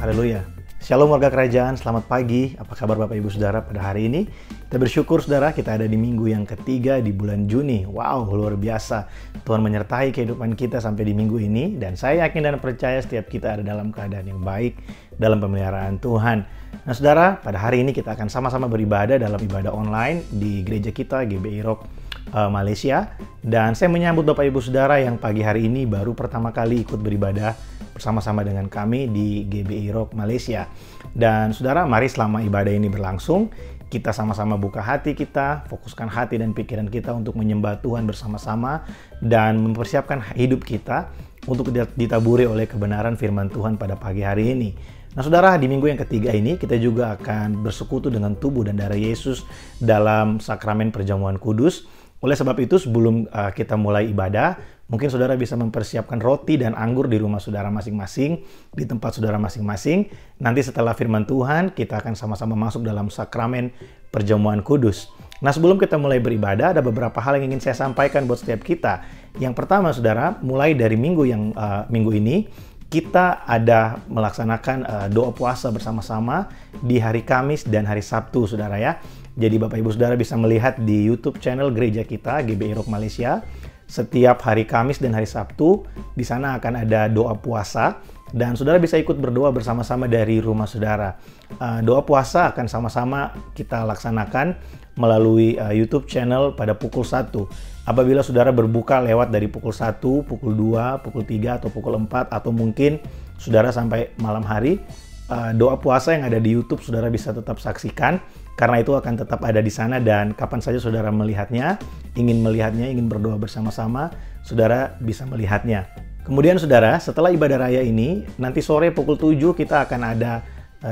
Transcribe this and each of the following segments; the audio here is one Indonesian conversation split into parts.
Haleluya. Shalom warga kerajaan, selamat pagi. Apa kabar Bapak Ibu Saudara pada hari ini? Kita bersyukur Saudara, kita ada di minggu yang ketiga di bulan Juni. Wow, luar biasa. Tuhan menyertai kehidupan kita sampai di minggu ini. Dan saya yakin dan percaya setiap kita ada dalam keadaan yang baik, dalam pemeliharaan Tuhan. Nah Saudara, pada hari ini kita akan sama-sama beribadah dalam ibadah online di gereja kita, GBI Rock Malaysia. Dan saya menyambut Bapak Ibu Saudara yang pagi hari ini baru pertama kali ikut beribadah bersama-sama dengan kami di GBI Rock Malaysia. Dan Saudara, mari selama ibadah ini berlangsung, kita sama-sama buka hati kita, fokuskan hati dan pikiran kita untuk menyembah Tuhan bersama-sama dan mempersiapkan hidup kita untuk ditaburi oleh kebenaran firman Tuhan pada pagi hari ini. Nah Saudara, di minggu yang ketiga ini kita juga akan bersekutu dengan tubuh dan darah Yesus dalam sakramen perjamuan kudus. Oleh sebab itu, sebelum kita mulai ibadah, mungkin Saudara bisa mempersiapkan roti dan anggur di rumah Saudara masing-masing, di tempat Saudara masing-masing. Nanti setelah firman Tuhan, kita akan sama-sama masuk dalam sakramen perjamuan kudus. Nah, sebelum kita mulai beribadah, ada beberapa hal yang ingin saya sampaikan buat setiap kita. Yang pertama, Saudara, mulai dari minggu ini, kita ada melaksanakan doa puasa bersama-sama di hari Kamis dan hari Sabtu, Saudara ya. Jadi Bapak Ibu Saudara bisa melihat di YouTube channel gereja kita, GBI Rock Malaysia. Setiap hari Kamis dan hari Sabtu, di sana akan ada doa puasa. Dan Saudara bisa ikut berdoa bersama-sama dari rumah Saudara. Doa puasa akan sama-sama kita laksanakan melalui YouTube channel pada pukul 1. Apabila Saudara berbuka lewat dari pukul 1, pukul 2, pukul 3, atau pukul 4, atau mungkin Saudara sampai malam hari, doa puasa yang ada di YouTube Saudara bisa tetap saksikan, karena itu akan tetap ada di sana dan kapan saja Saudara melihatnya, ingin berdoa bersama-sama, Saudara bisa melihatnya. Kemudian Saudara, setelah ibadah raya ini, nanti sore pukul 7 kita akan ada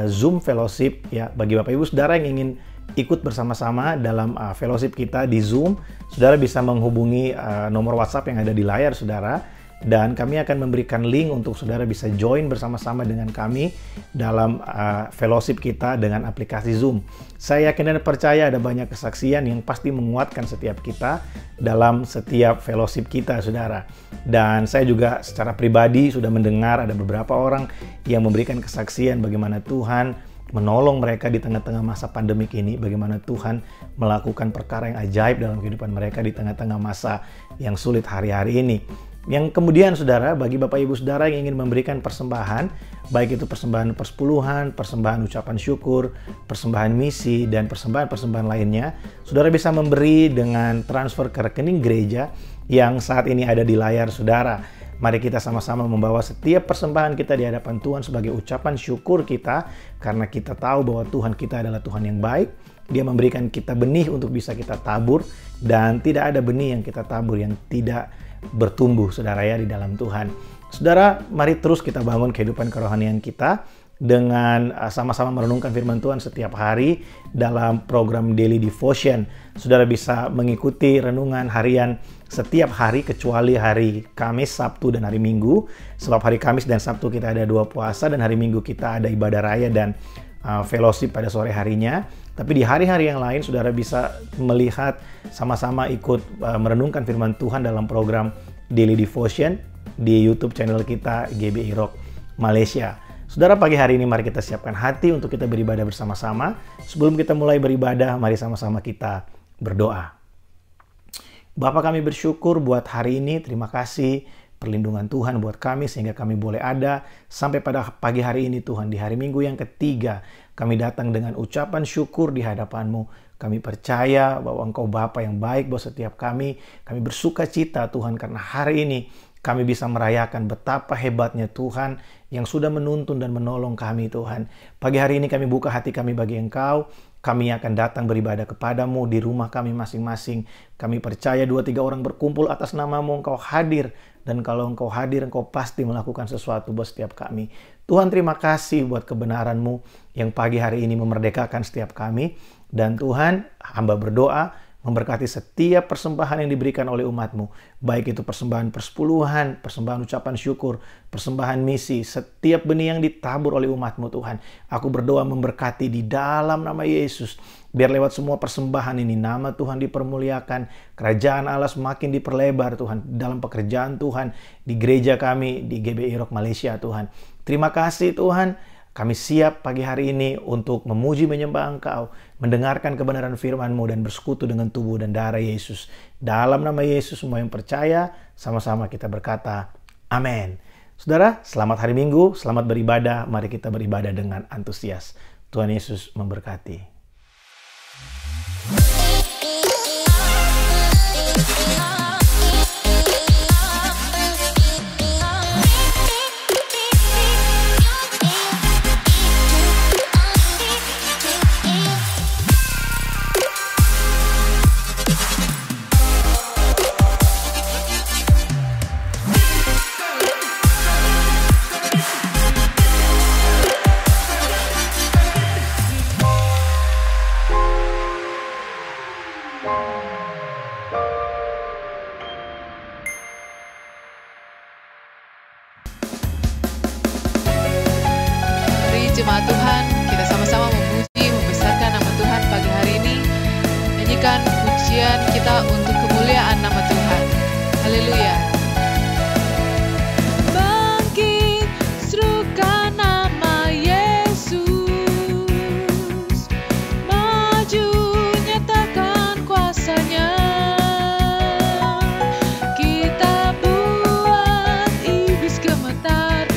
Zoom Fellowship ya, bagi Bapak Ibu Saudara yang ingin ikut bersama-sama dalam fellowship kita di Zoom. Saudara bisa menghubungi nomor WhatsApp yang ada di layar Saudara. Dan kami akan memberikan link untuk Saudara bisa join bersama-sama dengan kami dalam fellowship kita dengan aplikasi Zoom. Saya yakin dan percaya ada banyak kesaksian yang pasti menguatkan setiap kita dalam setiap fellowship kita, Saudara. Dan saya juga secara pribadi sudah mendengar ada beberapa orang yang memberikan kesaksian bagaimana Tuhan menolong mereka di tengah-tengah masa pandemik ini, bagaimana Tuhan melakukan perkara yang ajaib dalam kehidupan mereka di tengah-tengah masa yang sulit hari-hari ini. Yang kemudian Saudara, bagi Bapak Ibu Saudara yang ingin memberikan persembahan, baik itu persembahan persepuluhan, persembahan ucapan syukur, persembahan misi, dan persembahan-persembahan lainnya, Saudara bisa memberi dengan transfer ke rekening gereja yang saat ini ada di layar Saudara. Mari kita sama-sama membawa setiap persembahan kita di hadapan Tuhan sebagai ucapan syukur kita, karena kita tahu bahwa Tuhan kita adalah Tuhan yang baik. Dia memberikan kita benih untuk bisa kita tabur, dan tidak ada benih yang kita tabur yang tidak bertumbuh, Saudara ya, di dalam Tuhan. Saudara, mari terus kita bangun kehidupan kerohanian kita dengan sama-sama merenungkan firman Tuhan setiap hari dalam program Daily Devotion. Saudara bisa mengikuti renungan harian setiap hari kecuali hari Kamis, Sabtu, dan hari Minggu. Sebab hari Kamis dan Sabtu kita ada doa puasa dan hari Minggu kita ada ibadah raya dan fellowship pada sore harinya. Tapi di hari-hari yang lain Saudara bisa melihat sama-sama ikut merenungkan firman Tuhan dalam program Daily Devotion di YouTube channel kita GBI Rock Malaysia. Saudara, pagi hari ini mari kita siapkan hati untuk kita beribadah bersama-sama. Sebelum kita mulai beribadah, mari sama-sama kita berdoa. Bapa, kami bersyukur buat hari ini. Terima kasih perlindungan Tuhan buat kami sehingga kami boleh ada sampai pada pagi hari ini Tuhan. Di hari Minggu yang ketiga kami datang dengan ucapan syukur di hadapan-Mu. Kami percaya bahwa Engkau Bapa yang baik buat setiap kami. Kami bersuka cita Tuhan karena hari ini kami bisa merayakan betapa hebatnya Tuhan yang sudah menuntun dan menolong kami Tuhan. Pagi hari ini kami buka hati kami bagi Engkau. Kami akan datang beribadah kepadamu di rumah kami masing-masing. Kami percaya 2-3 orang berkumpul atas nama-Mu, Engkau hadir. Dan kalau Engkau hadir, Engkau pasti melakukan sesuatu buat setiap kami. Tuhan, terima kasih buat kebenaran-Mu yang pagi hari ini memerdekakan setiap kami. Dan Tuhan, hamba berdoa memberkati setiap persembahan yang diberikan oleh umat-Mu. Baik itu persembahan persepuluhan, persembahan ucapan syukur, persembahan misi, setiap benih yang ditabur oleh umat-Mu Tuhan. Aku berdoa memberkati di dalam nama Yesus. Biar lewat semua persembahan ini nama Tuhan dipermuliakan, kerajaan Allah semakin diperlebar Tuhan dalam pekerjaan Tuhan di gereja kami di GBI Rock Malaysia Tuhan. Terima kasih Tuhan. Kami siap pagi hari ini untuk memuji menyembah Engkau, mendengarkan kebenaran firman-Mu dan bersekutu dengan tubuh dan darah Yesus. Dalam nama Yesus semua yang percaya, sama-sama kita berkata, amin. Saudara, selamat hari Minggu, selamat beribadah. Mari kita beribadah dengan antusias. Tuhan Yesus memberkati. Jemaat Tuhan, kita sama-sama memuji, membesarkan nama Tuhan pagi hari ini. Nyanyikan pujian kita untuk kemuliaan nama Tuhan. Haleluya. Bangkit, serukan nama Yesus. Maju, nyatakan kuasa-Nya. Kita buat iblis gemetar.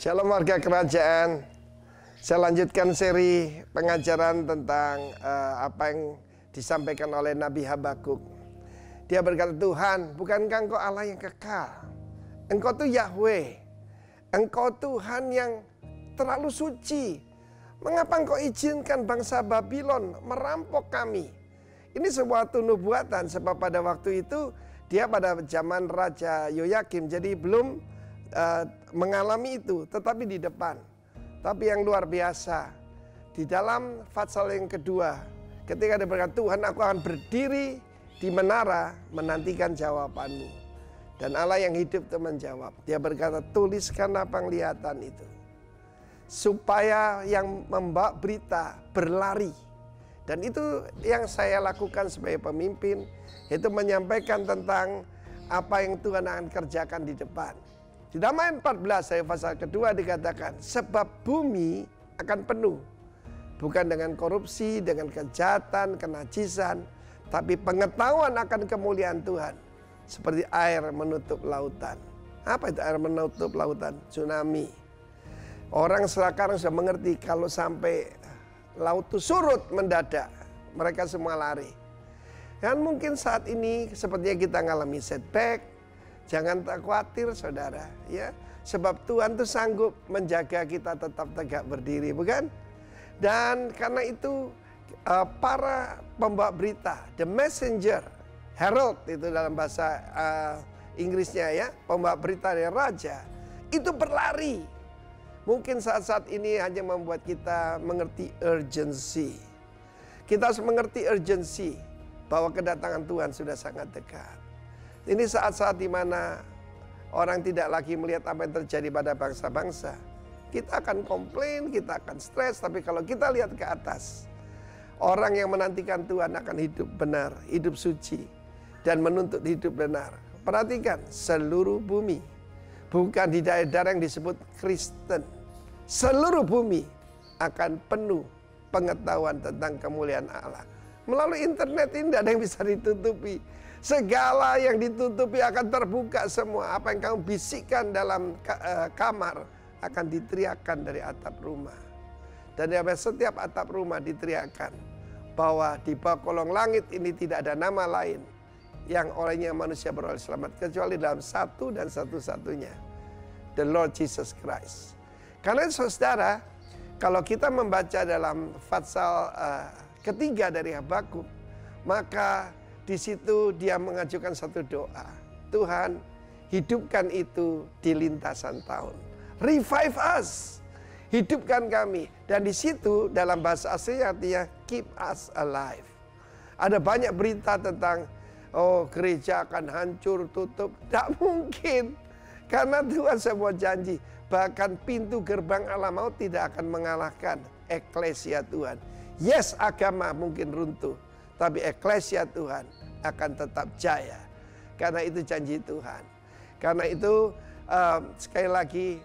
Shalom warga kerajaan. Saya lanjutkan seri pengajaran tentang apa yang disampaikan oleh Nabi Habakuk. Dia berkata, Tuhan, bukankah Engkau Allah yang kekal? Engkau tuh Yahweh. Engkau Tuhan yang terlalu suci. Mengapa Engkau izinkan bangsa Babylon merampok kami? Ini sebuah nubuatan, sebab pada waktu itu dia pada zaman Raja Yoyakim, jadi belum mengalami itu, tetapi di depan. Tapi yang luar biasa, di dalam pasal yang kedua, ketika dia berkata, Tuhan, aku akan berdiri di menara menantikan jawabanmu. Dan Allah yang hidup itu menjawab. Dia berkata, tuliskanlah penglihatan itu, supaya yang membawa berita berlari. Dan itu yang saya lakukan sebagai pemimpin, itu menyampaikan tentang apa yang Tuhan akan kerjakan di depan. Di Damai 14 ayat pasal kedua dikatakan, sebab bumi akan penuh, bukan dengan korupsi, dengan kejahatan, kenajisan, tapi pengetahuan akan kemuliaan Tuhan, seperti air menutup lautan. Apa itu air menutup lautan? Tsunami. Orang sekarang sudah mengerti kalau sampai laut itu surut mendadak, mereka semua lari. Dan mungkin saat ini sepertinya kita ngalami setback. Jangan tak khawatir saudara, ya, sebab Tuhan tuh sanggup menjaga kita tetap tegak berdiri, bukan? Dan karena itu para pembawa berita, the messenger, herald itu dalam bahasa Inggrisnya, ya, pembawa berita dari raja, itu berlari. Mungkin saat-saat ini hanya membuat kita mengerti urgency. Kita harus mengerti urgency bahwa kedatangan Tuhan sudah sangat dekat. Ini saat-saat di mana orang tidak lagi melihat apa yang terjadi pada bangsa-bangsa. Kita akan komplain, kita akan stres, tapi kalau kita lihat ke atas, orang yang menantikan Tuhan akan hidup benar, hidup suci, dan menuntut hidup benar. Perhatikan, seluruh bumi, bukan di daerah-daerah yang disebut Kristen, seluruh bumi akan penuh pengetahuan tentang kemuliaan Allah. Melalui internet ini tidak ada yang bisa ditutupi. Segala yang ditutupi akan terbuka semua. Apa yang kamu bisikkan dalam kamar akan diteriakkan dari atap rumah. Dan dari setiap atap rumah diteriakkan bahwa di bawah kolong langit ini tidak ada nama lain yang olehnya manusia beroleh selamat kecuali dalam satu dan satu-satunya, the Lord Jesus Christ. Karena saudara, kalau kita membaca dalam pasal ketiga dari Habakuk, maka di situ dia mengajukan satu doa. Tuhan, hidupkan itu di lintasan tahun. Revive us. Hidupkan kami. Dan di situ dalam bahasa aslinya artinya keep us alive. Ada banyak berita tentang gereja akan hancur, tutup. Tidak mungkin. Karena Tuhan semua janji. Bahkan pintu gerbang Allah maut tidak akan mengalahkan eklesia Tuhan. Yes, agama mungkin runtuh, tapi eklesia Tuhan akan tetap jaya. Karena itu janji Tuhan. Karena itu sekali lagi,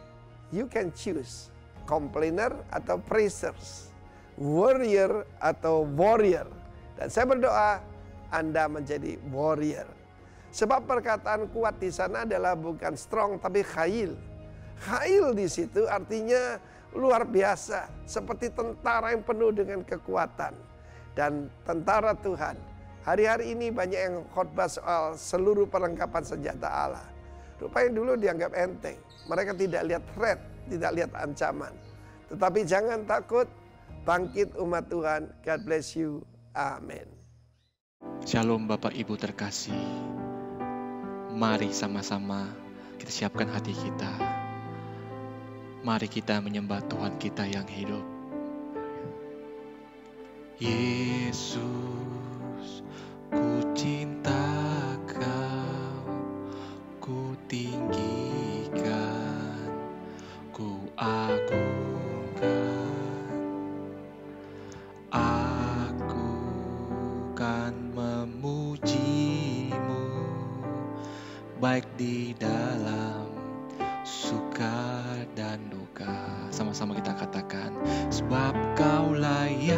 you can choose complainer atau praisers, warrior atau warrior. Dan saya berdoa Anda menjadi warrior. Sebab perkataan kuat di sana adalah bukan strong tapi khail. Khail di situ artinya luar biasa, seperti tentara yang penuh dengan kekuatan. Dan tentara Tuhan, hari-hari ini banyak yang khotbah soal seluruh perlengkapan senjata Allah. Rupanya dulu dianggap enteng. Mereka tidak lihat threat, tidak lihat ancaman. Tetapi jangan takut, bangkit umat Tuhan. God bless you. Amin. Shalom Bapak Ibu terkasih. Mari sama-sama kita siapkan hati kita. Mari kita menyembah Tuhan kita yang hidup. Yesus, ku cinta Kau, ku tinggikan, ku agungkan. Aku kan memuji-Mu, baik di dalam suka dan duka. Sama-sama kita katakan, sebab Kau layak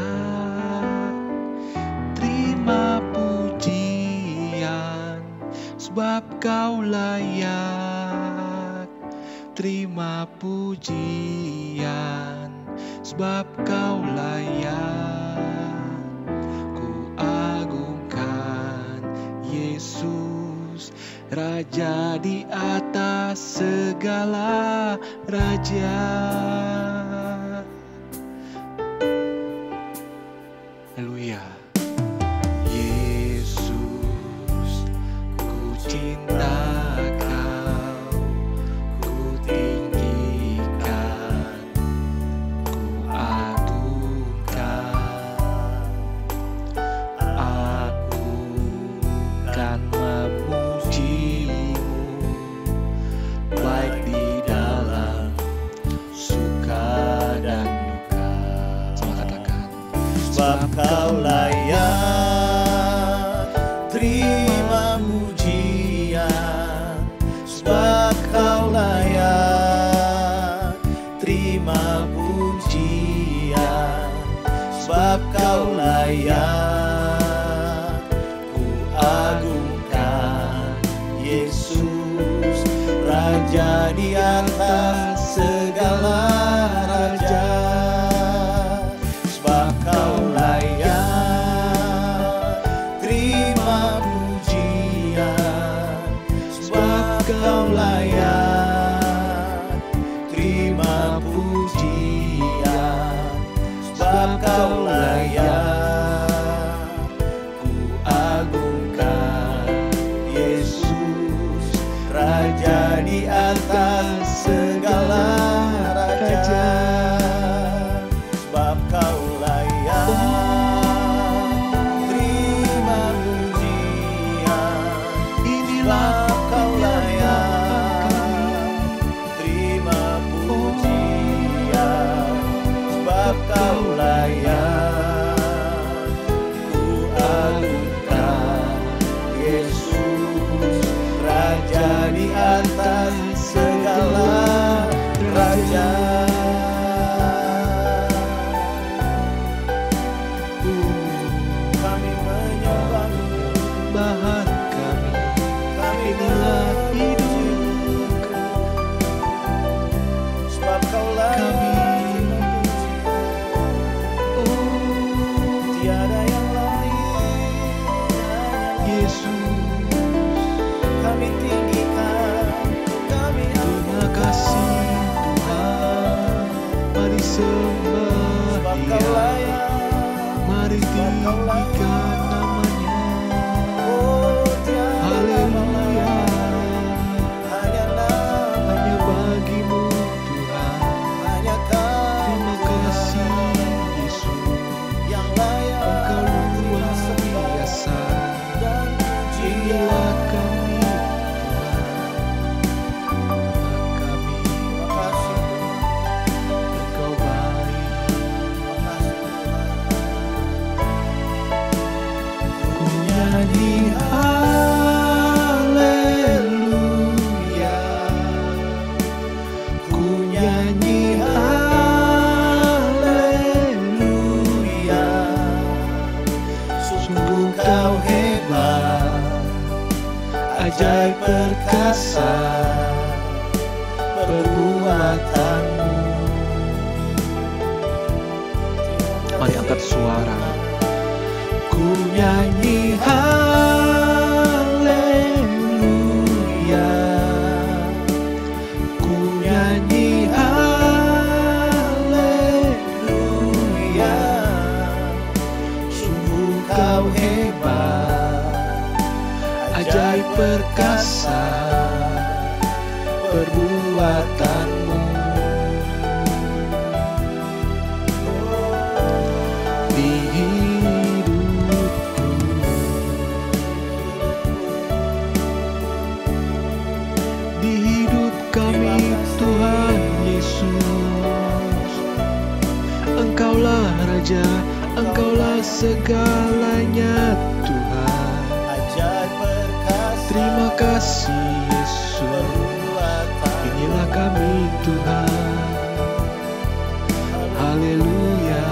terima pujian, sebab Kau layak terima pujian, sebab Kau layak. Ku agungkan Yesus, Raja di atas segala raja. Haleluya. Yesus, ku cinta Kau, ku layak, terima pujian, sebab Kau layak. Ku agungkan Yesus, Raja di atas segala raja, sebab Kau layak, terima pujian, sebab Kau layak, terima pujian, sebab Kau layak. Ku agungkan Yesus, Raja di atas segala raja, sebab Kau layak, terima pujian. Inilah Kau layak, terima pujian, sebab Kau layak. Ku agungkan Yesus, Raja di atas segala raja. Kami menyembah-Mu, Bahan kami hidup, sebab Kau layak. Tiada yang lain, Yesus, kami tinggikan, kami terima kasih Tuhan. Mari sembah sebab Kau Dia, layak. mari tinggikan namanya. Oh, tiada Haleluya, hanya nama, hanya bagimu Tuhan. hanya Kau Terima kasih Yesus, yang layak. Engkau luar biasa. Dan Inilah pujian. kami Tuhan, kami Terima kasih Tuhan. Engkau baik. Terima kasih Tuhan. Ku nyanyi haleluya, ku nyanyi Haleluya, sungguh Kau hebat, ajaib perkasa perbuatanmu. Mari angkat suara. Ku nyanyi haleluya, ku nyanyi haleluya, sungguh Kau hebat, ajaib perkasa perbuatanmu. Di hidupku, di hidup kami Tuhan Yesus, Engkaulah Raja, Engkaulah segalanya Tuhan. Ajaib perkasa Terima kasih Yesus, perbuatan. inilah kami Tuhan. Haleluya,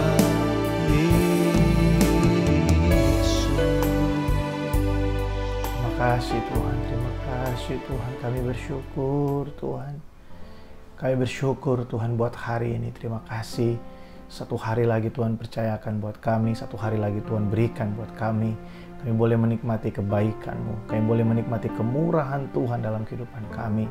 Yesus. Terima kasih Tuhan, terima kasih Tuhan. Kami bersyukur Tuhan. Kami bersyukur Tuhan buat hari ini. Terima kasih. Satu hari lagi Tuhan percayakan buat kami. Satu hari lagi Tuhan berikan buat kami. Kami boleh menikmati kebaikan-Mu. Kami boleh menikmati kemurahan Tuhan dalam kehidupan kami.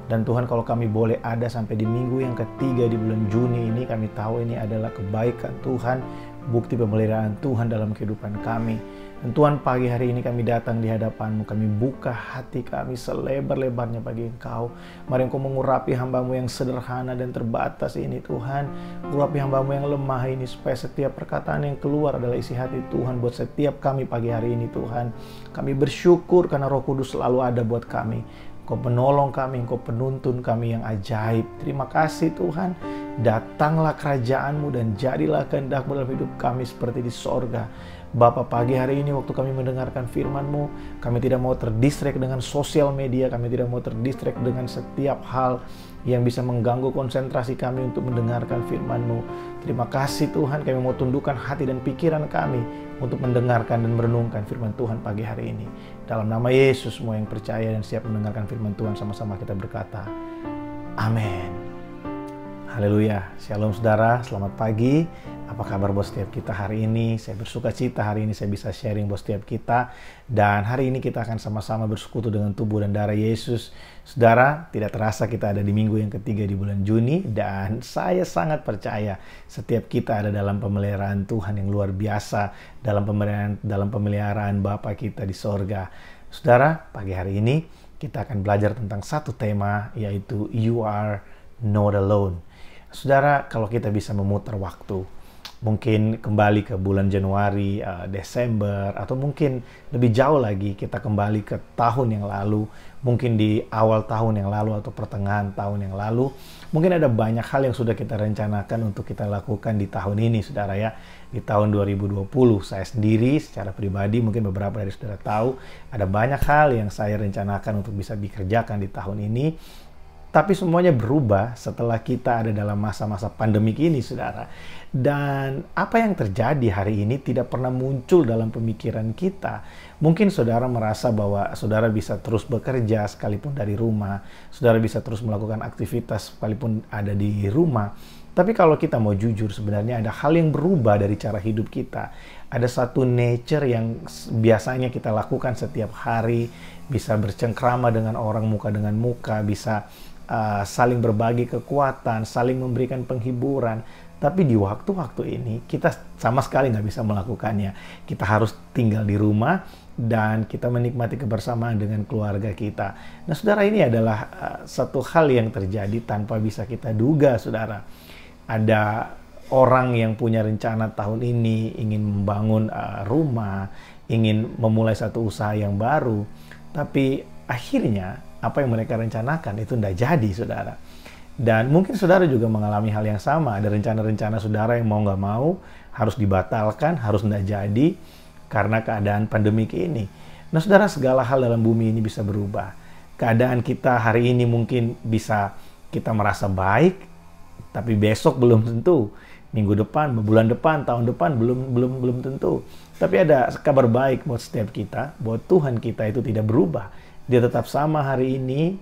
Dan Tuhan, kalau kami boleh ada sampai di minggu yang ketiga di bulan Juni ini, kami tahu ini adalah kebaikan Tuhan, bukti pemeliharaan Tuhan dalam kehidupan kami. Dan Tuhan, pagi hari ini kami datang di hadapan-Mu, kami buka hati kami selebar-lebarnya bagi Engkau. Mari Engkau mengurapi hamba-Mu yang sederhana dan terbatas ini Tuhan. Urapi hamba-Mu yang lemah ini, supaya setiap perkataan yang keluar adalah isi hati Tuhan buat setiap kami pagi hari ini Tuhan. Kami bersyukur karena Roh Kudus selalu ada buat kami. Engkau penolong kami, Engkau penuntun kami yang ajaib. Terima kasih Tuhan. Datanglah kerajaan-Mu dan jadilah kehendak-Mu dalam hidup kami seperti di sorga. Bapa, pagi hari ini waktu kami mendengarkan firman-Mu, kami tidak mau terdistract dengan sosial media, kami tidak mau terdistract dengan setiap hal yang bisa mengganggu konsentrasi kami untuk mendengarkan firman-Mu. Terima kasih Tuhan, kami mau tundukkan hati dan pikiran kami untuk mendengarkan dan merenungkan firman Tuhan pagi hari ini. Dalam nama Yesus, semua yang percaya dan siap mendengarkan firman Tuhan sama-sama kita berkata, amin. Haleluya. Shalom saudara, selamat pagi. Apa kabar buat setiap kita hari ini? Saya bersuka cita hari ini saya bisa sharing buat setiap kita. Dan hari ini kita akan sama-sama bersekutu dengan tubuh dan darah Yesus. Saudara, tidak terasa kita ada di minggu yang ketiga di bulan Juni. Dan saya sangat percaya setiap kita ada dalam pemeliharaan Tuhan yang luar biasa. Dalam pemeliharaan Bapa kita di sorga. Saudara, pagi hari ini kita akan belajar tentang satu tema, yaitu You Are Not Alone. Saudara, kalau kita bisa memutar waktu, mungkin kembali ke bulan Januari, Desember, atau mungkin lebih jauh lagi kita kembali ke tahun yang lalu, mungkin di awal tahun yang lalu atau pertengahan tahun yang lalu, mungkin ada banyak hal yang sudah kita rencanakan untuk kita lakukan di tahun ini, saudara ya. Di tahun 2020, saya sendiri secara pribadi, mungkin beberapa dari saudara tahu, ada banyak hal yang saya rencanakan untuk bisa dikerjakan di tahun ini. Tapi semuanya berubah setelah kita ada dalam masa-masa pandemik ini, saudara. Dan apa yang terjadi hari ini tidak pernah muncul dalam pemikiran kita. Mungkin saudara merasa bahwa saudara bisa terus bekerja sekalipun dari rumah. Saudara bisa terus melakukan aktivitas sekalipun ada di rumah. Tapi kalau kita mau jujur, sebenarnya ada hal yang berubah dari cara hidup kita. Ada satu nature yang biasanya kita lakukan setiap hari. Bisa bercengkrama dengan orang muka dengan muka. Bisa saling berbagi kekuatan, saling memberikan penghiburan. Tapi di waktu-waktu ini kita sama sekali nggak bisa melakukannya. Kita harus tinggal di rumah dan kita menikmati kebersamaan dengan keluarga kita. Nah, saudara, ini adalah satu hal yang terjadi tanpa bisa kita duga, saudara. Ada orang yang punya rencana tahun ini ingin membangun rumah, ingin memulai satu usaha yang baru, tapi akhirnya apa yang mereka rencanakan itu tidak jadi, saudara. Dan mungkin saudara juga mengalami hal yang sama. Ada rencana-rencana saudara yang mau nggak mau harus dibatalkan, harus tidak jadi karena keadaan pandemik ini. Nah, saudara, segala hal dalam bumi ini bisa berubah. Keadaan kita hari ini mungkin bisa kita merasa baik, tapi besok belum tentu. Minggu depan, bulan depan, tahun depan belum tentu. Tapi ada kabar baik buat setiap kita, bahwa Tuhan kita itu tidak berubah. Dia tetap sama hari ini,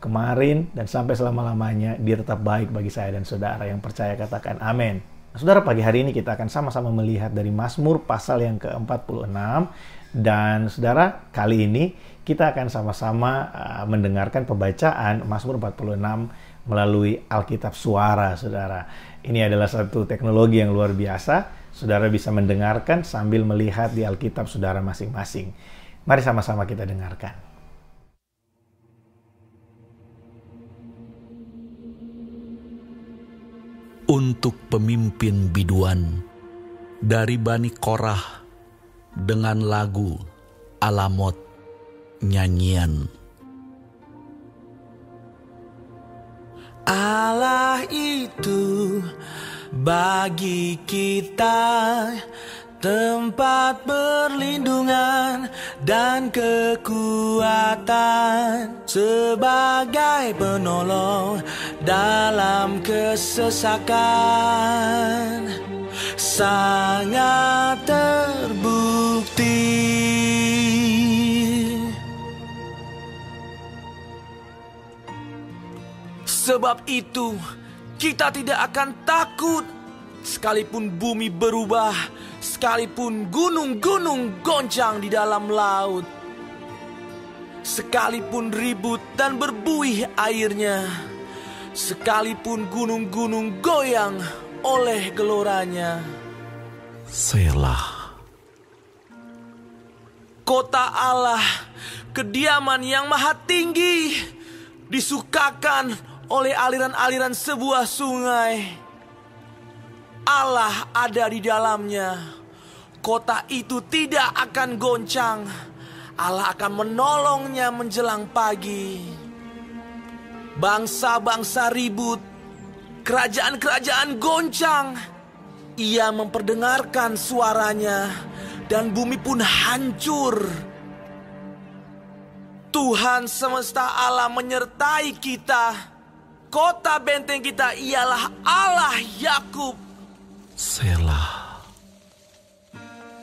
kemarin, dan sampai selama-lamanya. Dia tetap baik bagi saya dan saudara. Yang percaya katakan amin. Saudara, pagi hari ini kita akan sama-sama melihat dari Mazmur pasal yang ke-46. Dan saudara, kali ini kita akan sama-sama mendengarkan pembacaan Mazmur 46 melalui Alkitab Suara, saudara. Ini adalah satu teknologi yang luar biasa. Saudara bisa mendengarkan sambil melihat di Alkitab saudara masing-masing. Mari sama-sama kita dengarkan. Untuk pemimpin biduan dari Bani Korah dengan lagu Alamot nyanyian. Allah itu bagi kita tempat perlindungan dan kekuatan sebagai penolong dalam kesesakan, sangat terbukti. Sebab itu kita tidak akan takut sekalipun bumi berubah, sekalipun gunung-gunung goncang di dalam laut, sekalipun ribut dan berbuih airnya, sekalipun gunung-gunung goyang oleh geloranya. Selah. Kota Allah, kediaman yang maha tinggi, disukakan oleh aliran-aliran sebuah sungai. Allah ada di dalamnya. Kota itu tidak akan goncang. Allah akan menolongnya menjelang pagi. Bangsa-bangsa ribut, kerajaan-kerajaan goncang. Ia memperdengarkan suaranya dan bumi pun hancur. Tuhan semesta alam menyertai kita. Kota benteng kita ialah Allah Yakub. Selah.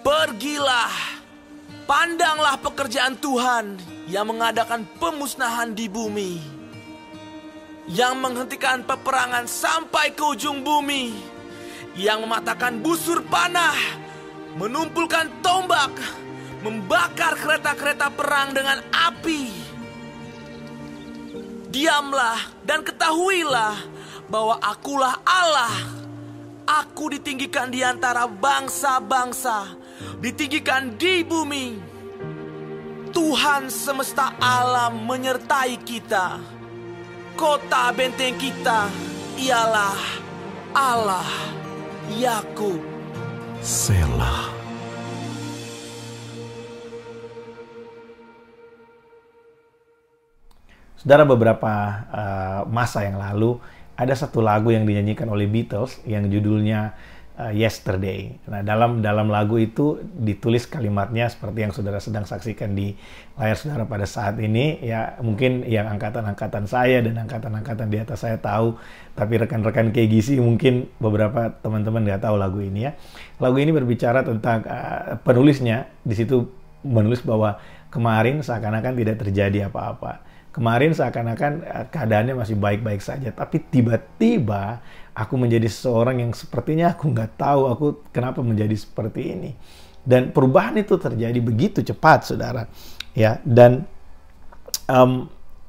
Pergilah, pandanglah pekerjaan Tuhan yang mengadakan pemusnahan di bumi, yang menghentikan peperangan sampai ke ujung bumi, yang mematahkan busur panah, menumpulkan tombak, membakar kereta-kereta perang dengan api. Diamlah dan ketahuilah bahwa akulah Allah. Aku ditinggikan di antara bangsa-bangsa, ditinggikan di bumi. Tuhan semesta alam menyertai kita. Kota benteng kita ialah Allah Yakub. Selah. Saudara, beberapa masa yang lalu ada satu lagu yang dinyanyikan oleh Beatles yang judulnya Yesterday. Nah, dalam lagu itu ditulis kalimatnya seperti yang saudara sedang saksikan di layar saudara pada saat ini. Ya, mungkin yang angkatan-angkatan saya dan angkatan-angkatan di atas saya tahu, tapi rekan-rekan KGC mungkin beberapa teman-teman nggak tahu lagu ini ya. Lagu ini berbicara tentang penulisnya di situ menulis bahwa kemarin seakan-akan tidak terjadi apa-apa. Kemarin seakan-akan keadaannya masih baik-baik saja, tapi tiba-tiba aku menjadi seseorang yang sepertinya aku nggak tahu aku kenapa menjadi seperti ini. Dan perubahan itu terjadi begitu cepat, saudara. Ya, dan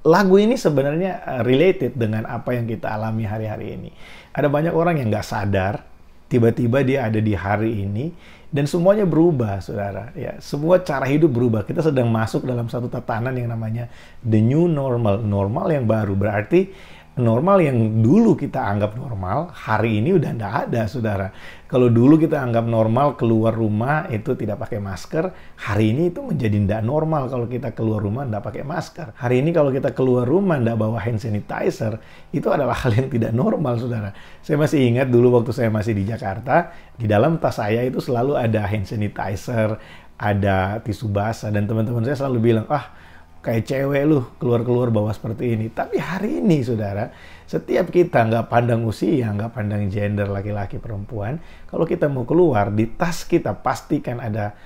lagu ini sebenarnya related dengan apa yang kita alami hari-hari ini. Ada banyak orang yang nggak sadar, tiba-tiba dia ada di hari ini, dan semuanya berubah, saudara. Ya, semua cara hidup berubah. Kita sedang masuk dalam satu tatanan yang namanya the new normal. Normal yang baru. Berarti normal yang dulu kita anggap normal, hari ini udah nggak ada, saudara. Kalau dulu kita anggap normal keluar rumah itu tidak pakai masker, hari ini itu menjadi nggak normal kalau kita keluar rumah nggak pakai masker. Hari ini kalau kita keluar rumah nggak bawa hand sanitizer, itu adalah hal yang tidak normal, saudara. Saya masih ingat dulu waktu saya masih di Jakarta, di dalam tas saya itu selalu ada hand sanitizer, ada tisu basah, dan teman-teman saya selalu bilang, kayak cewek lu keluar-keluar bawa seperti ini. Tapi hari ini, saudara, setiap kita nggak pandang usia, nggak pandang gender laki-laki perempuan, kalau kita mau keluar, di tas kita pastikan ada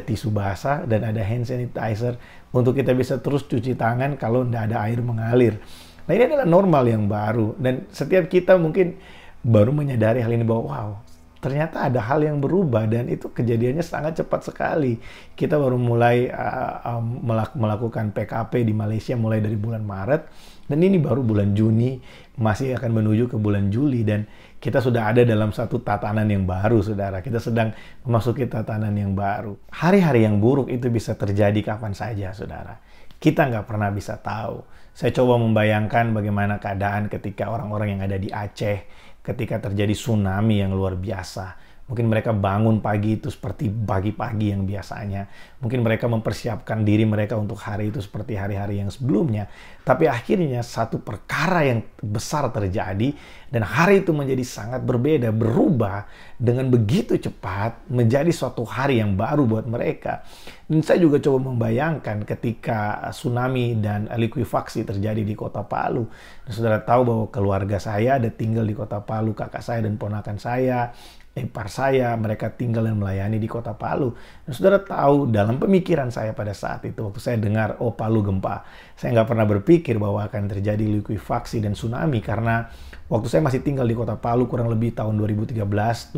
tisu basah dan ada hand sanitizer untuk kita bisa terus cuci tangan kalau nggak ada air mengalir. Nah, ini adalah normal yang baru, dan setiap kita mungkin baru menyadari hal ini bahwa wow, ternyata ada hal yang berubah, dan itu kejadiannya sangat cepat sekali. Kita baru mulai melakukan PKP di Malaysia mulai dari bulan Maret, dan ini baru bulan Juni, masih akan menuju ke bulan Juli, dan kita sudah ada dalam satu tatanan yang baru, saudara. Kita sedang memasuki tatanan yang baru. Hari-hari yang buruk itu bisa terjadi kapan saja, saudara. Kita nggak pernah bisa tahu. Saya coba membayangkan bagaimana keadaan ketika orang-orang yang ada di Aceh, ketika terjadi tsunami yang luar biasa. Mungkin mereka bangun pagi itu seperti pagi-pagi yang biasanya. Mungkin mereka mempersiapkan diri mereka untuk hari itu seperti hari-hari yang sebelumnya. Tapi akhirnya satu perkara yang besar terjadi, dan hari itu menjadi sangat berbeda, berubah dengan begitu cepat menjadi suatu hari yang baru buat mereka. Dan saya juga coba membayangkan ketika tsunami dan likuifaksi terjadi di kota Palu. Dan saudara tahu bahwa keluarga saya ada tinggal di kota Palu, kakak saya dan ponakan saya, ipar saya, mereka tinggal dan melayani di kota Palu. Dan saudara tahu, dalam pemikiran saya pada saat itu, waktu saya dengar, Palu gempa, saya nggak pernah berpikir bahwa akan terjadi likuifaksi dan tsunami, karena waktu saya masih tinggal di kota Palu, kurang lebih tahun 2013-2014,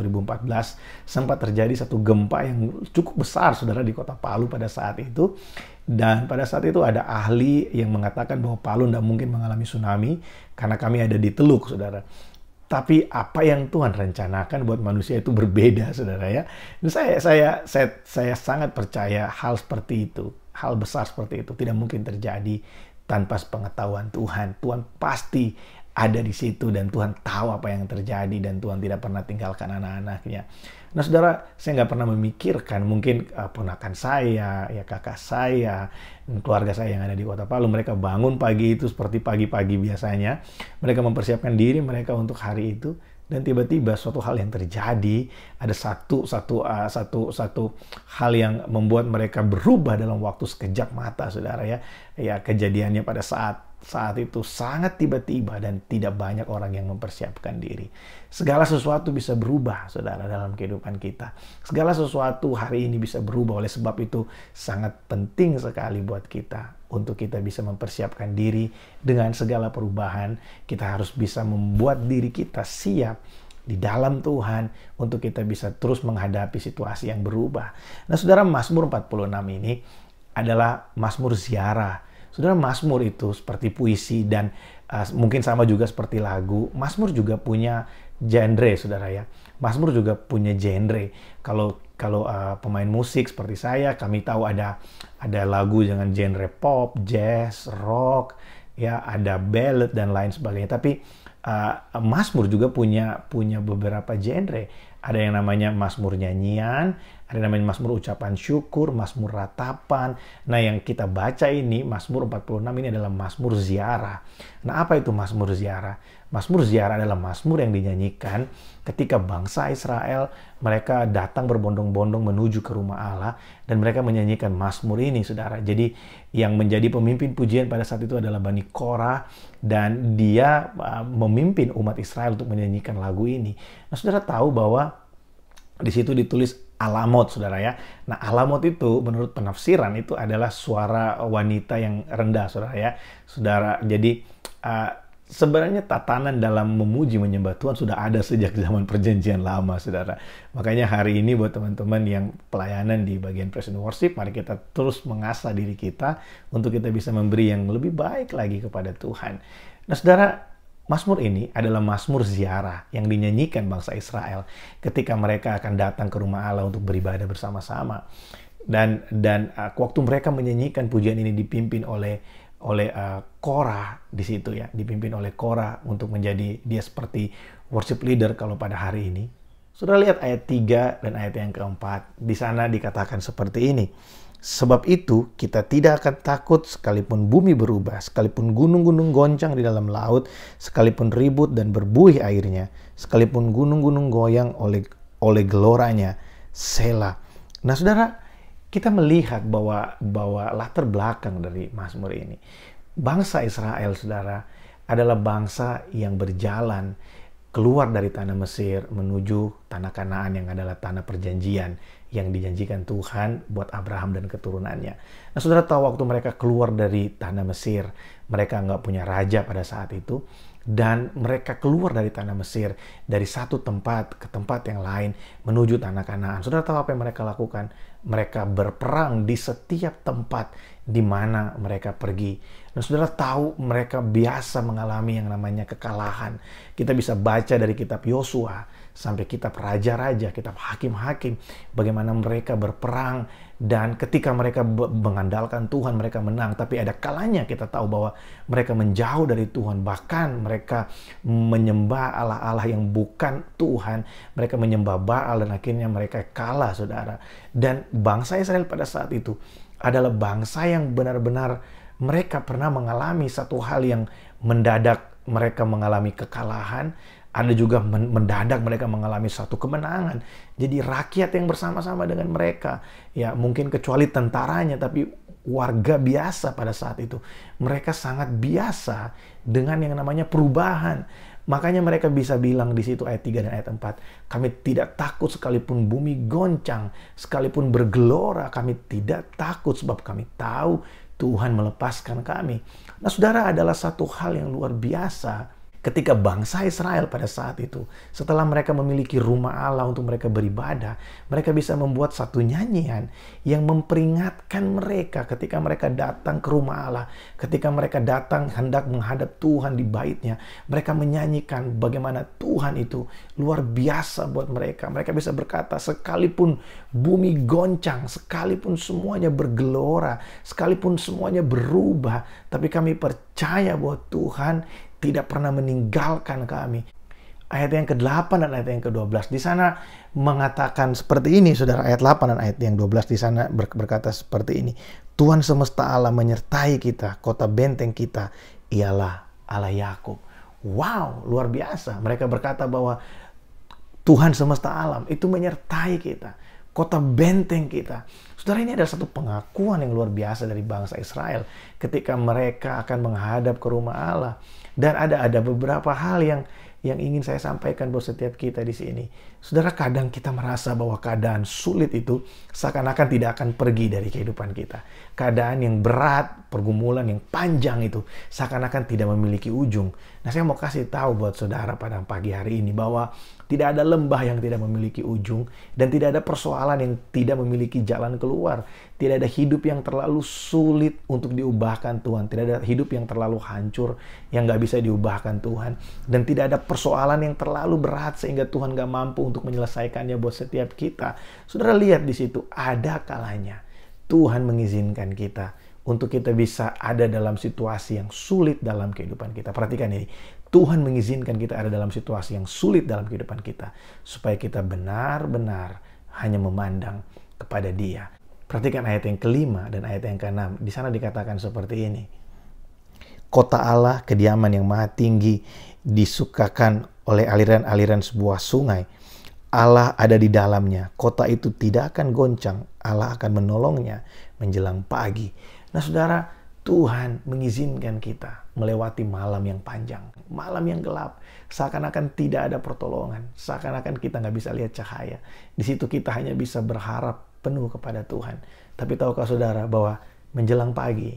sempat terjadi satu gempa yang cukup besar, saudara, di kota Palu pada saat itu. Dan pada saat itu ada ahli yang mengatakan bahwa Palu tidak mungkin mengalami tsunami, karena kami ada di Teluk, saudara. Tapi apa yang Tuhan rencanakan buat manusia itu berbeda, saudara ya. Dan saya sangat percaya hal seperti itu, hal besar seperti itu tidak mungkin terjadi tanpa pengetahuan Tuhan. Tuhan pasti ada di situ, dan Tuhan tahu apa yang terjadi, dan Tuhan tidak pernah tinggalkan anak-anaknya. Nah, saudara, saya nggak pernah memikirkan mungkin ponakan saya, ya kakak saya, keluarga saya yang ada di kota Palu, mereka bangun pagi itu seperti pagi-pagi biasanya. Mereka mempersiapkan diri mereka untuk hari itu. Dan tiba-tiba suatu hal yang terjadi, ada satu hal yang membuat mereka berubah dalam waktu sekejap mata, saudara ya. Ya, kejadiannya pada saat itu sangat tiba-tiba dan tidak banyak orang yang mempersiapkan diri. Segala sesuatu bisa berubah, saudara, dalam kehidupan kita. Segala sesuatu hari ini bisa berubah. Oleh sebab itu sangat penting sekali buat kita untuk kita bisa mempersiapkan diri dengan segala perubahan. Kita harus bisa membuat diri kita siap di dalam Tuhan untuk kita bisa terus menghadapi situasi yang berubah. Nah, saudara, Mazmur 46 ini adalah Mazmur ziarah. Saudara, Mazmur itu seperti puisi dan mungkin sama juga seperti lagu. Mazmur juga punya genre, saudara ya. Mazmur juga punya genre. Kalau pemain musik seperti saya, kami tahu ada lagu dengan genre pop, jazz, rock, ya, ada ballad dan lain sebagainya. Tapi Mazmur juga punya beberapa genre. Ada yang namanya Mazmur nyanyian, ada yang namanya Mazmur ucapan syukur, Mazmur ratapan. Nah, yang kita baca ini, Mazmur 46 ini adalah Mazmur ziarah. Nah, apa itu Mazmur ziarah? Mazmur ziarah adalah mazmur yang dinyanyikan ketika bangsa Israel mereka datang berbondong-bondong menuju ke rumah Allah dan mereka menyanyikan mazmur ini, saudara. Jadi yang menjadi pemimpin pujian pada saat itu adalah Bani Korah dan dia memimpin umat Israel untuk menyanyikan lagu ini. Nah, saudara tahu bahwa di situ ditulis alamot, saudara ya. Nah, alamot itu menurut penafsiran itu adalah suara wanita yang rendah, saudara ya. Saudara, jadi sebenarnya tatanan dalam memuji menyembah Tuhan sudah ada sejak zaman perjanjian lama, saudara. Makanya hari ini buat teman-teman yang pelayanan di bagian praise and worship, mari kita terus mengasah diri kita untuk kita bisa memberi yang lebih baik lagi kepada Tuhan. Nah, saudara, Mazmur ini adalah Mazmur ziarah yang dinyanyikan bangsa Israel ketika mereka akan datang ke rumah Allah untuk beribadah bersama-sama. Dan waktu mereka menyanyikan pujian ini dipimpin oleh Korah di situ ya, dipimpin oleh Korah untuk menjadi dia seperti worship leader kalau pada hari ini. Sudah lihat ayat 3 dan ayat yang keempat. Di sana dikatakan seperti ini. Sebab itu kita tidak akan takut sekalipun bumi berubah, sekalipun gunung-gunung goncang di dalam laut, sekalipun ribut dan berbuih airnya, sekalipun gunung-gunung goyang oleh geloranya. Selah. Nah, saudara, kita melihat bahwa latar belakang dari Mazmur ini. Bangsa Israel, saudara, adalah bangsa yang berjalan keluar dari tanah Mesir menuju tanah Kanaan yang adalah tanah perjanjian yang dijanjikan Tuhan buat Abraham dan keturunannya. Nah, saudara tahu waktu mereka keluar dari tanah Mesir, mereka nggak punya raja pada saat itu. Dan mereka keluar dari tanah Mesir, dari satu tempat ke tempat yang lain, menuju tanah Kanaan. Saudara tahu apa yang mereka lakukan? Mereka berperang di setiap tempat di mana mereka pergi. Dan saudara tahu mereka biasa mengalami yang namanya kekalahan. Kita bisa baca dari kitab Yosua, sampai kitab Raja-Raja, kitab Hakim-Hakim, bagaimana mereka berperang. Dan ketika mereka mengandalkan Tuhan, mereka menang. Tapi ada kalanya kita tahu bahwa mereka menjauh dari Tuhan. Bahkan mereka menyembah Allah-Allah yang bukan Tuhan. Mereka menyembah Baal dan akhirnya mereka kalah, saudara. Dan bangsa Israel pada saat itu adalah bangsa yang benar-benar mereka pernah mengalami satu hal yang mendadak mereka mengalami kekalahan. Ada juga mendadak mereka mengalami satu kemenangan. Jadi rakyat yang bersama-sama dengan mereka, ya mungkin kecuali tentaranya, tapi warga biasa pada saat itu, mereka sangat biasa dengan yang namanya perubahan. Makanya mereka bisa bilang di situ ayat 3 dan ayat 4, kami tidak takut sekalipun bumi goncang, sekalipun bergelora, kami tidak takut sebab kami tahu Tuhan melepaskan kami. Nah, saudara, adalah satu hal yang luar biasa ketika bangsa Israel pada saat itu, setelah mereka memiliki rumah Allah untuk mereka beribadah, mereka bisa membuat satu nyanyian yang memperingatkan mereka ketika mereka datang ke rumah Allah, ketika mereka datang hendak menghadap Tuhan di baitnya, mereka menyanyikan bagaimana Tuhan itu luar biasa buat mereka. Mereka bisa berkata, sekalipun bumi goncang, sekalipun semuanya bergelora, sekalipun semuanya berubah, tapi kami percaya bahwa Tuhan tidak pernah meninggalkan kami. Ayat yang ke-8 dan ayat yang ke-12 di sana mengatakan seperti ini, saudara. Ayat 8 dan ayat yang 12 di sana berkata seperti ini. Tuhan semesta Allah menyertai kita, kota benteng kita ialah Allah Yakub. wow, luar biasa. Mereka berkata bahwa Tuhan semesta alam itu menyertai kita. Kota benteng kita. Saudara, ini adalah satu pengakuan yang luar biasa dari bangsa Israel ketika mereka akan menghadap ke rumah Allah. Dan ada beberapa hal yang ingin saya sampaikan buat setiap kita di sini. Saudara, kadang kita merasa bahwa keadaan sulit itu seakan-akan tidak akan pergi dari kehidupan kita. Keadaan yang berat, pergumulan yang panjang itu seakan-akan tidak memiliki ujung. Nah, saya mau kasih tahu buat saudara pada pagi hari ini bahwa tidak ada lembah yang tidak memiliki ujung, dan tidak ada persoalan yang tidak memiliki jalan keluar. Tidak ada hidup yang terlalu sulit untuk diubahkan Tuhan. Tidak ada hidup yang terlalu hancur yang nggak bisa diubahkan Tuhan. Dan tidak ada persoalan yang terlalu berat sehingga Tuhan nggak mampu untuk menyelesaikannya buat setiap kita. Saudara, lihat di situ, ada kalanya Tuhan mengizinkan kita untuk kita bisa ada dalam situasi yang sulit dalam kehidupan kita. Perhatikan ini, Tuhan mengizinkan kita ada dalam situasi yang sulit dalam kehidupan kita, supaya kita benar-benar hanya memandang kepada Dia. Perhatikan ayat yang kelima dan ayat yang keenam. Di sana dikatakan seperti ini. Kota Allah, kediaman yang maha tinggi, disukakan oleh aliran-aliran sebuah sungai. Allah ada di dalamnya. Kota itu tidak akan goncang. Allah akan menolongnya menjelang pagi. Nah, saudara, Tuhan mengizinkan kita melewati malam yang panjang, malam yang gelap, seakan-akan tidak ada pertolongan, seakan-akan kita nggak bisa lihat cahaya. Di situ kita hanya bisa berharap penuh kepada Tuhan. Tapi tahukah saudara bahwa menjelang pagi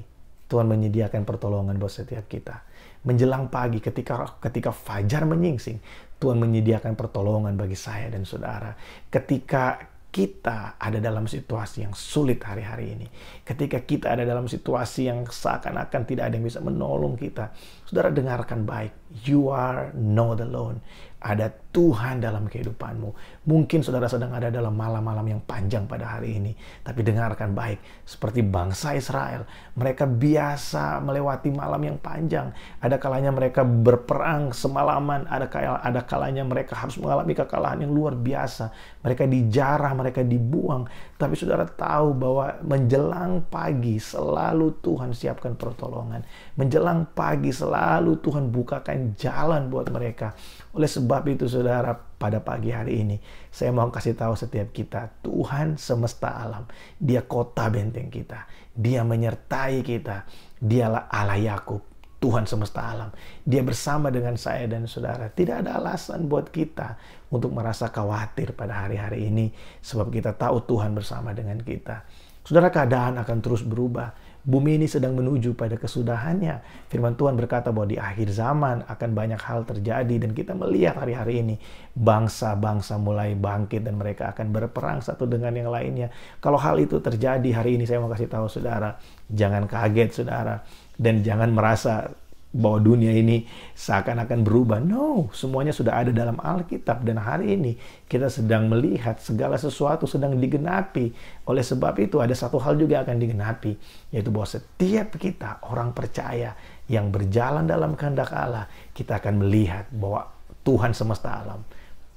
Tuhan menyediakan pertolongan buat setiap kita. Menjelang pagi ketika fajar menyingsing, Tuhan menyediakan pertolongan bagi saya dan saudara. Ketika kita ada dalam situasi yang sulit hari-hari ini, ketika kita ada dalam situasi yang seakan-akan tidak ada yang bisa menolong kita, saudara, dengarkan baik. You are not alone. Ada Tuhan dalam kehidupanmu. Mungkin saudara sedang ada dalam malam-malam yang panjang pada hari ini, tapi dengarkan baik. Seperti bangsa Israel, mereka biasa melewati malam yang panjang. Ada kalanya mereka berperang semalaman, ada kalanya mereka harus mengalami kekalahan yang luar biasa. Mereka dijarah, mereka dibuang. Tapi saudara tahu bahwa menjelang pagi selalu Tuhan siapkan pertolongan. Menjelang pagi selalu Tuhan bukakan jalan buat mereka. Oleh sebab itu saudara, pada pagi hari ini saya mau kasih tahu setiap kita, Tuhan semesta alam, Dia kota benteng kita, Dia menyertai kita, Dialah Allah Yakub, Tuhan semesta alam. Dia bersama dengan saya dan saudara. Tidak ada alasan buat kita untuk merasa khawatir pada hari-hari ini, sebab kita tahu Tuhan bersama dengan kita. Saudara, keadaan akan terus berubah. Bumi ini sedang menuju pada kesudahannya. Firman Tuhan berkata bahwa di akhir zaman akan banyak hal terjadi, dan kita melihat hari-hari ini bangsa-bangsa mulai bangkit dan mereka akan berperang satu dengan yang lainnya. Kalau hal itu terjadi hari ini, saya mau kasih tahu saudara, jangan kaget saudara, dan jangan merasa bahwa dunia ini seakan-akan berubah. No, semuanya sudah ada dalam Alkitab, dan hari ini kita sedang melihat segala sesuatu sedang digenapi. Oleh sebab itu ada satu hal juga akan digenapi, yaitu bahwa setiap kita orang percaya yang berjalan dalam kehendak Allah, kita akan melihat bahwa Tuhan semesta alam,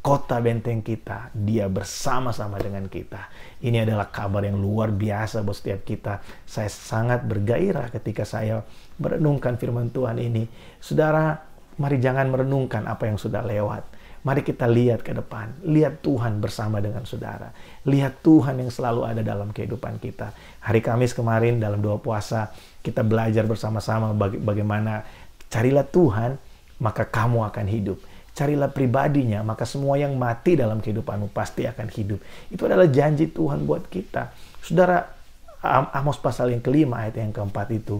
kota benteng kita, Dia bersama-sama dengan kita. Ini adalah kabar yang luar biasa buat setiap kita. Saya sangat bergairah ketika saya merenungkan firman Tuhan ini. Saudara, mari jangan merenungkan apa yang sudah lewat. Mari kita lihat ke depan. Lihat Tuhan bersama dengan saudara. Lihat Tuhan yang selalu ada dalam kehidupan kita. Hari Kamis kemarin dalam doa puasa, kita belajar bersama-sama bagaimana carilah Tuhan, maka kamu akan hidup. Carilah pribadinya, maka semua yang mati dalam kehidupanmu pasti akan hidup. Itu adalah janji Tuhan buat kita. Saudara, Amos pasal yang kelima ayat yang keempat itu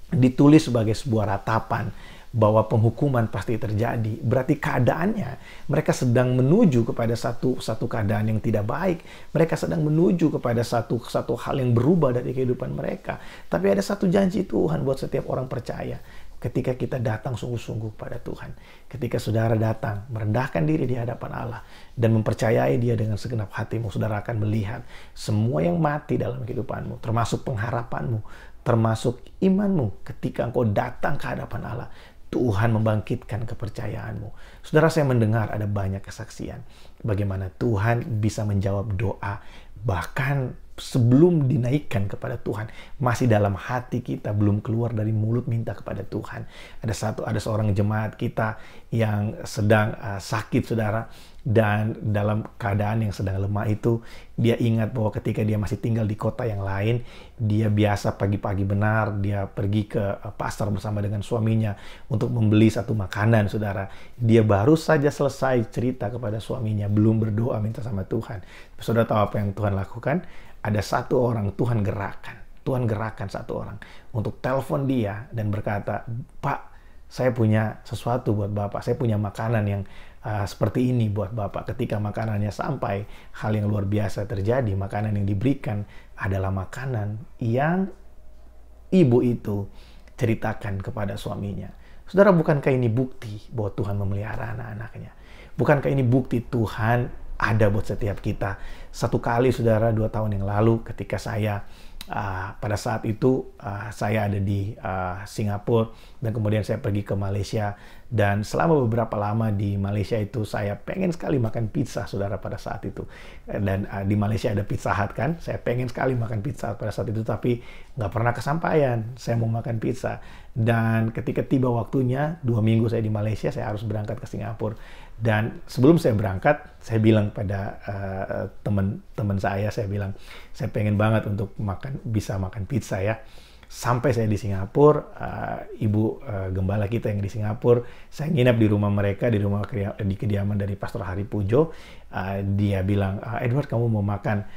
ditulis sebagai sebuah ratapan bahwa penghukuman pasti terjadi. Berarti keadaannya, mereka sedang menuju kepada satu keadaan yang tidak baik. Mereka sedang menuju kepada satu hal yang berubah dari kehidupan mereka. Tapi ada satu janji Tuhan buat setiap orang percaya. Ketika kita datang sungguh-sungguh pada Tuhan, ketika saudara datang merendahkan diri di hadapan Allah dan mempercayai Dia dengan segenap hatimu, saudara akan melihat semua yang mati dalam kehidupanmu, termasuk pengharapanmu, termasuk imanmu. Ketika engkau datang ke hadapan Allah, Tuhan membangkitkan kepercayaanmu. Saudara, saya mendengar ada banyak kesaksian bagaimana Tuhan bisa menjawab doa bahkan sebelum dinaikkan kepada Tuhan, masih dalam hati kita, belum keluar dari mulut minta kepada Tuhan. Ada seorang jemaat kita yang sedang sakit, saudara, dan dalam keadaan yang sedang lemah itu, dia ingat bahwa ketika dia masih tinggal di kota yang lain, dia biasa pagi-pagi benar, dia pergi ke pasar bersama dengan suaminya untuk membeli satu makanan, saudara. Dia baru saja selesai cerita kepada suaminya, belum berdoa minta sama Tuhan. Saudara tahu apa yang Tuhan lakukan? Ada satu orang Tuhan gerakan satu orang untuk telepon dia dan berkata, "Pak, saya punya sesuatu buat Bapak, saya punya makanan yang seperti ini buat Bapak." Ketika makanannya sampai, hal yang luar biasa terjadi. Makanan yang diberikan adalah makanan yang ibu itu ceritakan kepada suaminya. Saudara, bukankah ini bukti bahwa Tuhan memelihara anak-anaknya? Bukankah ini bukti Tuhan ada buat setiap kita? Satu kali, saudara, 2 tahun yang lalu ketika saya pada saat itu saya ada di Singapura dan kemudian saya pergi ke Malaysia, dan selama beberapa lama di Malaysia itu saya pengen sekali makan pizza, saudara, pada saat itu. Dan di Malaysia ada Pizza Hut kan, saya pengen sekali makan pizza pada saat itu, tapi nggak pernah kesampaian saya mau makan pizza. Dan ketika tiba waktunya, 2 minggu saya di Malaysia, saya harus berangkat ke Singapura. Dan sebelum saya berangkat, saya bilang pada teman saya bilang, saya pengen banget untuk bisa makan pizza ya. Sampai saya di Singapura, ibu gembala kita yang di Singapura, saya nginap di rumah mereka, di kediaman dari Pastor Hari Pujo. Dia bilang, "Edward, kamu mau makan?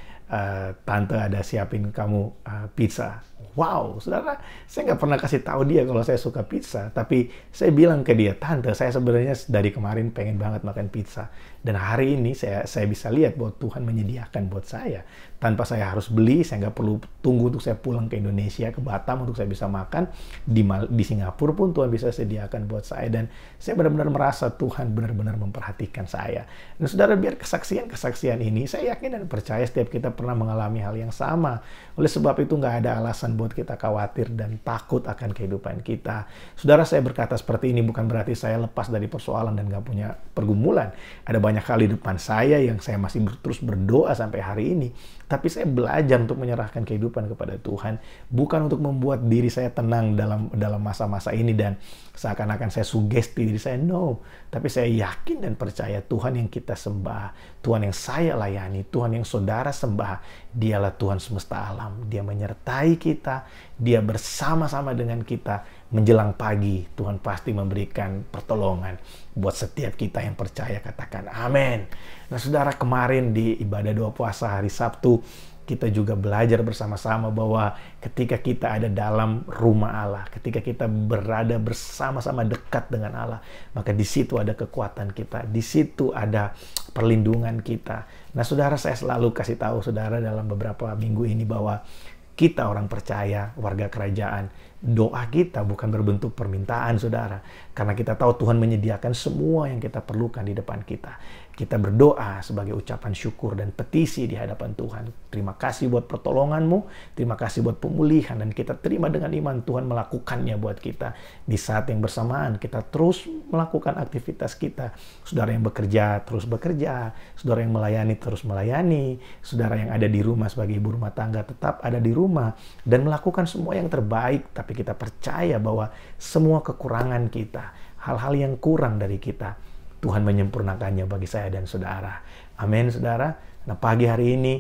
Tante ada siapin kamu pizza." Wow, saudara, saya nggak pernah kasih tahu dia kalau saya suka pizza, tapi saya bilang ke dia, "Tante, saya sebenarnya dari kemarin pengen banget makan pizza, dan hari ini saya bisa lihat bahwa Tuhan menyediakan buat saya tanpa saya harus beli. Saya nggak perlu tunggu untuk saya pulang ke Indonesia, ke Batam untuk saya bisa makan. Di Singapura pun Tuhan bisa sediakan buat saya, dan saya benar-benar merasa Tuhan benar-benar memperhatikan saya." Dan saudara, biar kesaksian ini, saya yakin dan percaya setiap kita pernah mengalami hal yang sama. Oleh sebab itu nggak ada alasan buat kita khawatir dan takut akan kehidupan kita. Saudara, saya berkata seperti ini bukan berarti saya lepas dari persoalan dan nggak punya pergumulan. Ada banyak hal di depan saya yang saya masih terus berdoa sampai hari ini. Tapi saya belajar untuk menyerahkan kehidupan kepada Tuhan, bukan untuk membuat diri saya tenang dalam masa-masa ini dan seakan-akan saya sugesti diri saya. No, tapi saya yakin dan percaya Tuhan yang kita sembah, Tuhan yang saya layani, Tuhan yang saudara sembah, Dialah Tuhan semesta alam. Dia menyertai kita, Dia bersama-sama dengan kita. Menjelang pagi, Tuhan pasti memberikan pertolongan buat setiap kita yang percaya. Katakan amin. Nah, saudara, kemarin di ibadah doa puasa hari Sabtu, kita juga belajar bersama-sama bahwa ketika kita ada dalam rumah Allah, ketika kita berada bersama-sama dekat dengan Allah, maka di situ ada kekuatan kita, di situ ada perlindungan kita. Nah, saudara, saya selalu kasih tahu saudara dalam beberapa minggu ini bahwa kita orang percaya, warga kerajaan, doa kita bukan berbentuk permintaan, saudara. Karena kita tahu Tuhan menyediakan semua yang kita perlukan di depan kita. Kita berdoa sebagai ucapan syukur dan petisi di hadapan Tuhan. Terima kasih buat pertolonganmu, terima kasih buat pemulihan, dan kita terima dengan iman Tuhan melakukannya buat kita. Di saat yang bersamaan, kita terus melakukan aktivitas kita. Saudara yang bekerja, terus bekerja. Saudara yang melayani, terus melayani. Saudara yang ada di rumah sebagai ibu rumah tangga, tetap ada di rumah dan melakukan semua yang terbaik. Tapi kita percaya bahwa semua kekurangan kita, hal-hal yang kurang dari kita, Tuhan menyempurnakannya bagi saya dan saudara. Amin, saudara. Nah, pagi hari ini,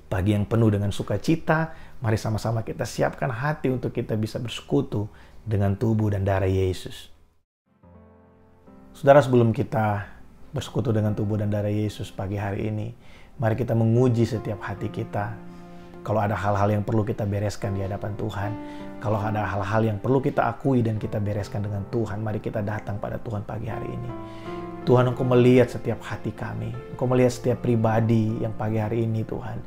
pagi yang penuh dengan sukacita, mari sama-sama kita siapkan hati untuk kita bisa bersekutu dengan tubuh dan darah Yesus. Saudara, sebelum kita bersekutu dengan tubuh dan darah Yesus pagi hari ini, mari kita menguji setiap hati kita. Kalau ada hal-hal yang perlu kita bereskan di hadapan Tuhan, kalau ada hal-hal yang perlu kita akui dan kita bereskan dengan Tuhan, mari kita datang pada Tuhan pagi hari ini. Tuhan, Engkau melihat setiap hati kami. Engkau melihat setiap pribadi yang pagi hari ini, Tuhan,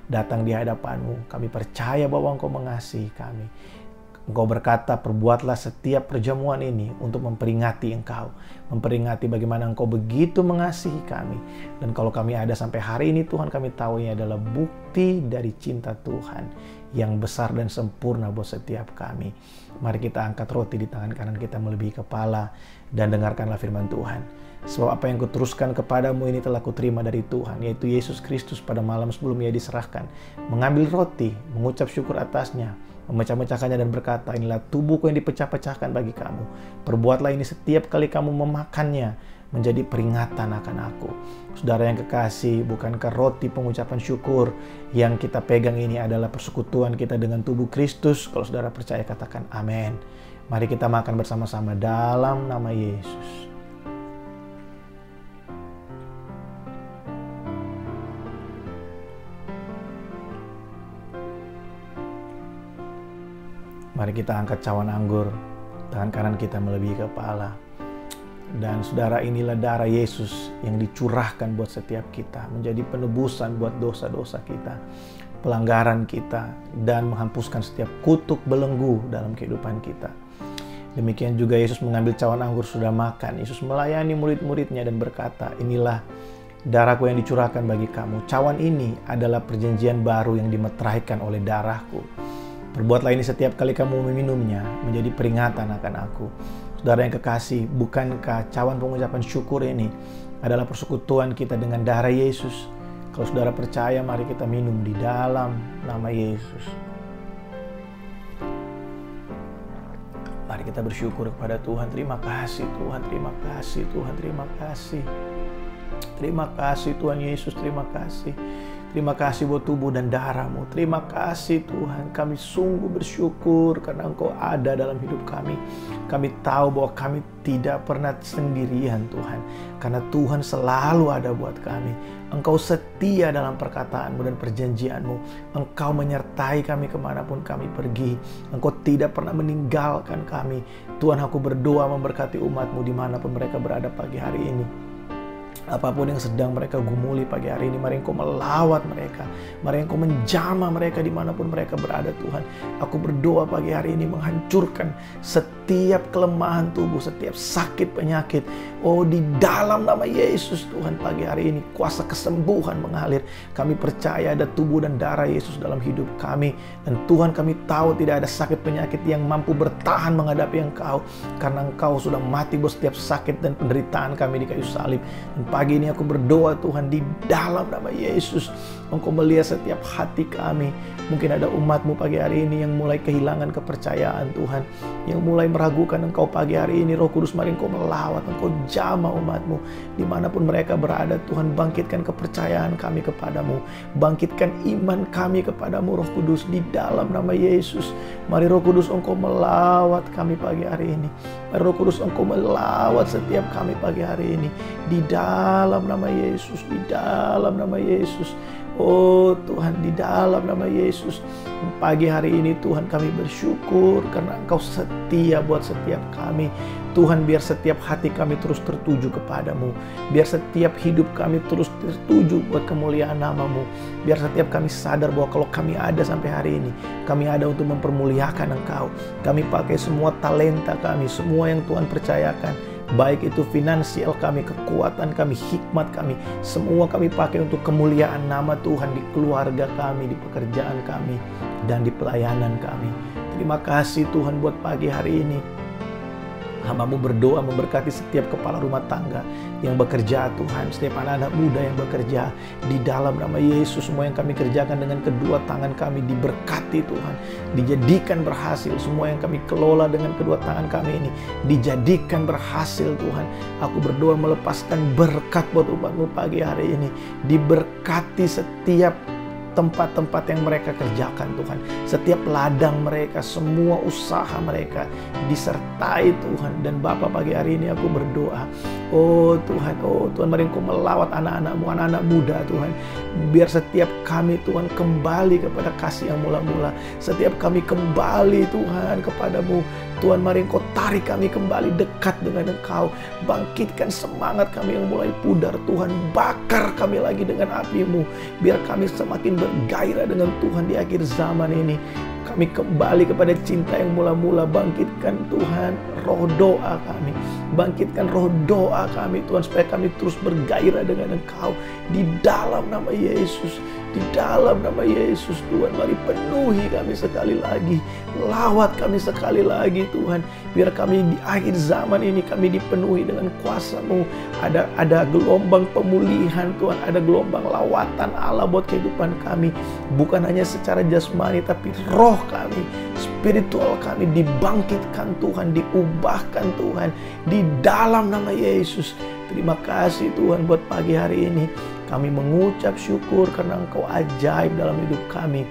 datang di hadapan-Mu. Kami percaya bahwa Engkau mengasihi kami. Engkau berkata, perbuatlah setiap perjamuan ini untuk memperingati Engkau. Memperingati bagaimana Engkau begitu mengasihi kami. Dan kalau kami ada sampai hari ini, Tuhan, kami tahu ini adalah bukti dari cinta Tuhan yang besar dan sempurna buat setiap kami. Mari kita angkat roti di tangan kanan kita melebihi kepala dan dengarkanlah firman Tuhan. Sebab apa yang kuteruskan kepadamu ini telah kuterima dari Tuhan, yaitu Yesus Kristus pada malam sebelum ia diserahkan, mengambil roti, mengucap syukur atasnya, memecah-mecahkannya dan berkata, inilah tubuhku yang dipecah-pecahkan bagi kamu. Perbuatlah ini setiap kali kamu memakannya, menjadi peringatan akan aku. Saudara yang kekasih, bukankah roti pengucapan syukur yang kita pegang ini adalah persekutuan kita dengan tubuh Kristus? Kalau saudara percaya, katakan amin. Mari kita makan bersama-sama dalam nama Yesus. Mari kita angkat cawan anggur, tangan kanan kita melebihi kepala. Dan saudara, inilah darah Yesus yang dicurahkan buat setiap kita, menjadi penebusan buat dosa-dosa kita, pelanggaran kita, dan menghapuskan setiap kutuk belenggu dalam kehidupan kita. Demikian juga Yesus mengambil cawan anggur sudah makan. Yesus melayani murid-muridnya dan berkata, inilah darahku yang dicurahkan bagi kamu. Cawan ini adalah perjanjian baru yang dimeteraikan oleh darahku. Perbuatlah ini setiap kali kamu meminumnya, menjadi peringatan akan aku. Saudara yang kekasih, bukankah cawan pengucapan syukur ini adalah persekutuan kita dengan darah Yesus? Kalau saudara percaya, mari kita minum di dalam nama Yesus. Mari kita bersyukur kepada Tuhan. Terima kasih Tuhan, terima kasih Tuhan, terima kasih. Terima kasih Tuhan Yesus, terima kasih. Terima kasih buat tubuh dan darah-Mu. Terima kasih Tuhan. Kami sungguh bersyukur karena Engkau ada dalam hidup kami. Kami tahu bahwa kami tidak pernah sendirian Tuhan. Karena Tuhan selalu ada buat kami. Engkau setia dalam perkataan-Mu dan perjanjian-Mu. Engkau menyertai kami kemanapun kami pergi. Engkau tidak pernah meninggalkan kami. Tuhan, aku berdoa memberkati umat-Mu dimanapun mereka berada pagi hari ini. Apapun yang sedang mereka gumuli pagi hari ini, mari Engkau melawat mereka. Mari Engkau menjamah mereka dimanapun mereka berada Tuhan. Aku berdoa pagi hari ini menghancurkan setiap kelemahan tubuh, setiap sakit penyakit. Oh, di dalam nama Yesus Tuhan, pagi hari ini kuasa kesembuhan mengalir. Kami percaya ada tubuh dan darah Yesus dalam hidup kami. Dan Tuhan, kami tahu tidak ada sakit penyakit yang mampu bertahan menghadapi Engkau. Karena Engkau sudah mati buat setiap sakit dan penderitaan kami di kayu salib. Dan pagi ini aku berdoa Tuhan, di dalam nama Yesus, Engkau melihat setiap hati kami. Mungkin ada umat-Mu pagi hari ini yang mulai kehilangan kepercayaan Tuhan, yang mulai meragukan Engkau pagi hari ini. Roh Kudus, mari Engkau melawat, Engkau jamah umat-Mu dimanapun mereka berada Tuhan. Bangkitkan kepercayaan kami kepadamu, bangkitkan iman kami kepadamu Roh Kudus, di dalam nama Yesus. Mari Roh Kudus, Engkau melawat kami pagi hari ini. Mari Roh Kudus, Engkau melawat setiap kami pagi hari ini, di dalam nama Yesus, di dalam nama Yesus. Oh Tuhan, di dalam nama Yesus, pagi hari ini Tuhan kami bersyukur karena Engkau setia buat setiap kami. Tuhan, biar setiap hati kami terus tertuju kepadamu. Biar setiap hidup kami terus tertuju buat kemuliaan nama-Mu. Biar setiap kami sadar bahwa kalau kami ada sampai hari ini, kami ada untuk mempermuliakan Engkau. Kami pakai semua talenta kami, semua yang Tuhan percayakan, baik itu finansial kami, kekuatan kami, hikmat kami, semua kami pakai untuk kemuliaan nama Tuhan di keluarga kami, di pekerjaan kami, dan di pelayanan kami. Terima kasih Tuhan buat pagi hari ini. Hamba-Mu berdoa memberkati setiap kepala rumah tangga yang bekerja Tuhan, setiap anak-anak muda yang bekerja, di dalam nama Yesus. Semua yang kami kerjakan dengan kedua tangan kami diberkati Tuhan, dijadikan berhasil. Semua yang kami kelola dengan kedua tangan kami ini dijadikan berhasil Tuhan. Aku berdoa melepaskan berkat buat umat-Mu pagi hari ini. Diberkati setiap tempat-tempat yang mereka kerjakan Tuhan, setiap ladang mereka, semua usaha mereka disertai Tuhan. Dan Bapa, pagi hari ini aku berdoa, oh Tuhan, mari Engkau melawat anak-anak-Mu, anak-anak muda Tuhan. Biar setiap kami Tuhan kembali kepada kasih yang mula-mula. Setiap kami kembali Tuhan kepadamu Tuhan, mari Engkau tarik kami kembali dekat dengan Engkau. Bangkitkan semangat kami yang mulai pudar Tuhan. Bakar kami lagi dengan api-Mu, biar kami semakin bergairah dengan Tuhan di akhir zaman ini. Kami kembali kepada cinta yang mula-mula. Bangkitkan Tuhan roh doa kami, bangkitkan roh doa kami Tuhan, supaya kami terus bergairah dengan Engkau di dalam nama Yesus. Di dalam nama Yesus Tuhan, mari penuhi kami sekali lagi. Lawat kami sekali lagi Tuhan. Biar kami di akhir zaman ini kami dipenuhi dengan kuasa-Mu. Ada gelombang pemulihan Tuhan, ada gelombang lawatan Allah buat kehidupan kami. Bukan hanya secara jasmani, tapi roh kami, spiritual kami dibangkitkan Tuhan, diubahkan Tuhan. Di dalam nama Yesus. Terima kasih Tuhan buat pagi hari ini. Kami mengucap syukur karena Engkau ajaib dalam hidup kami.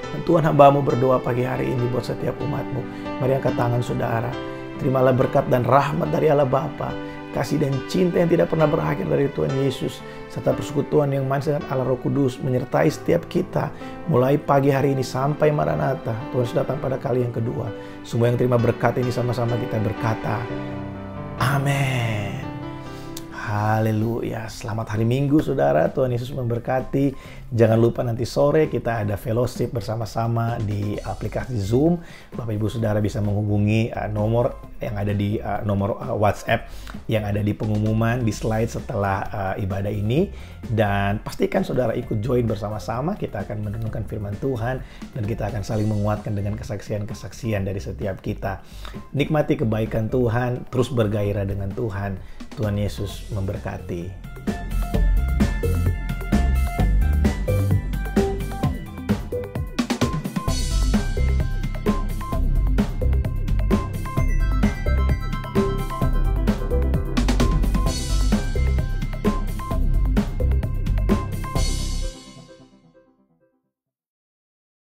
Dan Tuhan, hamba-Mu berdoa pagi hari ini buat setiap umat-Mu. Mari angkat tangan saudara. Terimalah berkat dan rahmat dari Allah Bapa, kasih dan cinta yang tidak pernah berakhir dari Tuhan Yesus, serta persekutuan yang manis dengan Allah Roh Kudus menyertai setiap kita mulai pagi hari ini sampai Maranatha. Tuhan sudah datang pada kali yang kedua. Semua yang terima berkat ini sama-sama kita berkata, amin. Haleluya. Selamat hari Minggu saudara. Tuhan Yesus memberkati. Jangan lupa nanti sore kita ada fellowship bersama-sama di aplikasi Zoom. Bapak Ibu Saudara bisa menghubungi nomor yang ada di nomor WhatsApp yang ada di pengumuman di slide setelah ibadah ini. Dan pastikan saudara ikut join bersama-sama. Kita akan merenungkan firman Tuhan dan kita akan saling menguatkan dengan kesaksian-kesaksian dari setiap kita. Nikmati kebaikan Tuhan, terus bergairah dengan Tuhan. Tuhan Yesus memberkati.